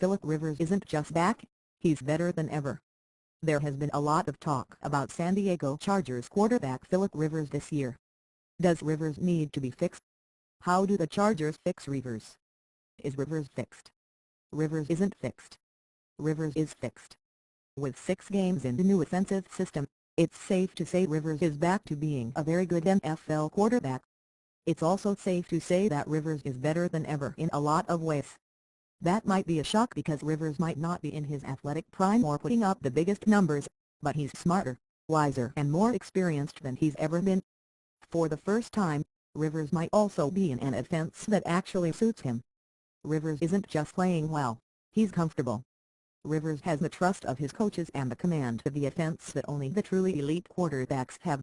Phillip Rivers isn't just back, he's better than ever. There has been a lot of talk about San Diego Chargers quarterback Phillip Rivers this year. Does Rivers need to be fixed? How do the Chargers fix Rivers? Is Rivers fixed? Rivers isn't fixed. Rivers is fixed. With 6 games in the new offensive system, it's safe to say Rivers is back to being a very good NFL quarterback. It's also safe to say that Rivers is better than ever in a lot of ways. That might be a shock because Rivers might not be in his athletic prime or putting up the biggest numbers, but he's smarter, wiser and more experienced than he's ever been. For the first time, Rivers might also be in an offense that actually suits him. Rivers isn't just playing well, he's comfortable. Rivers has the trust of his coaches and the command of the offense that only the truly elite quarterbacks have.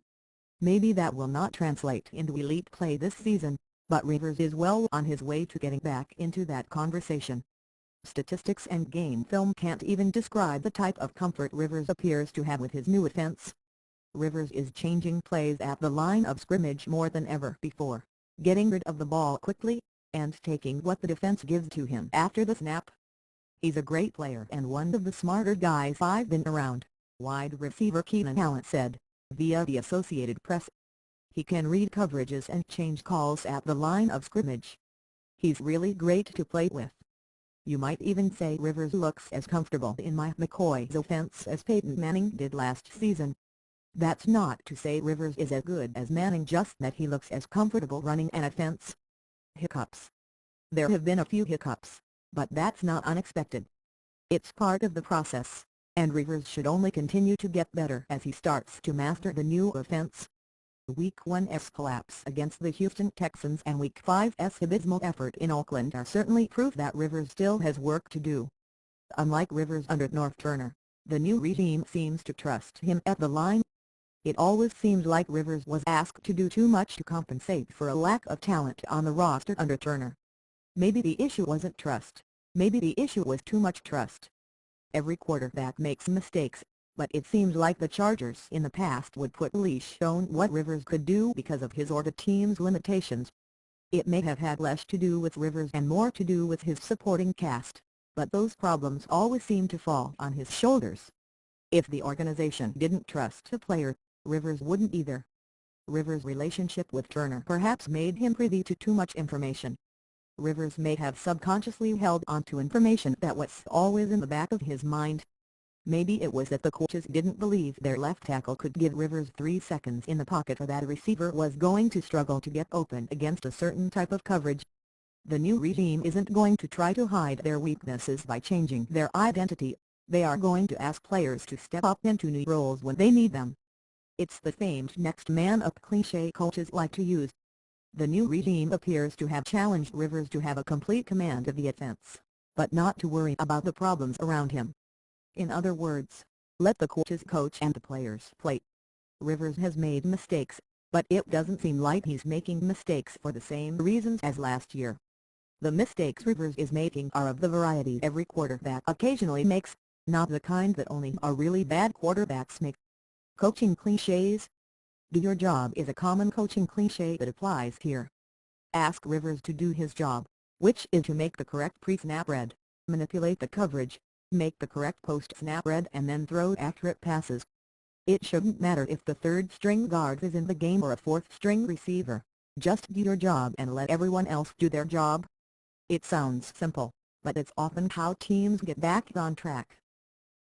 Maybe that will not translate into elite play this season, but Rivers is well on his way to getting back into that conversation. Statistics and game film can't even describe the type of comfort Rivers appears to have with his new offense. Rivers is changing plays at the line of scrimmage more than ever before, getting rid of the ball quickly, and taking what the defense gives to him after the snap. He's a great player and one of the smarter guys I've been around, wide receiver Keenan Allen said, via the Associated Press. He can read coverages and change calls at the line of scrimmage. He's really great to play with. You might even say Rivers looks as comfortable in Mike McCoy's offense as Peyton Manning did last season. That's not to say Rivers is as good as Manning, just that he looks as comfortable running an offense. Hiccups. There have been a few hiccups, but that's not unexpected. It's part of the process, and Rivers should only continue to get better as he starts to master the new offense. Week 1's collapse against the Houston Texans and Week 5's abysmal effort in Oakland are certainly proof that Rivers still has work to do. Unlike Rivers under Norv Turner, the new regime seems to trust him at the line. It always seemed like Rivers was asked to do too much to compensate for a lack of talent on the roster under Turner. Maybe the issue wasn't trust, maybe the issue was too much trust. Every quarterback makes mistakes, but it seemed like the Chargers in the past would put a leash on what Rivers could do because of his or the team's limitations. It may have had less to do with Rivers and more to do with his supporting cast, but those problems always seem to fall on his shoulders. If the organization didn't trust a player, Rivers wouldn't either. Rivers' relationship with Turner perhaps made him privy to too much information. Rivers may have subconsciously held on to information that was always in the back of his mind. Maybe it was that the coaches didn't believe their left tackle could give Rivers 3 seconds in the pocket, or that a receiver was going to struggle to get open against a certain type of coverage. The new regime isn't going to try to hide their weaknesses by changing their identity. They are going to ask players to step up into new roles when they need them. It's the famed next man up cliché coaches like to use. The new regime appears to have challenged Rivers to have a complete command of the offense, but not to worry about the problems around him. In other words, let the coaches coach and the players play. Rivers has made mistakes, but it doesn't seem like he's making mistakes for the same reasons as last year. The mistakes Rivers is making are of the variety every quarterback occasionally makes, not the kind that only a really bad quarterbacks make. Coaching cliches. Do your job is a common coaching cliche that applies here. Ask Rivers to do his job, which is to make the correct pre-snap read, manipulate the coverage, make the correct post-snap read and then throw accurate passes. It shouldn't matter if the third-string guard is in the game or a fourth-string receiver. Just do your job and let everyone else do their job. It sounds simple, but it's often how teams get back on track.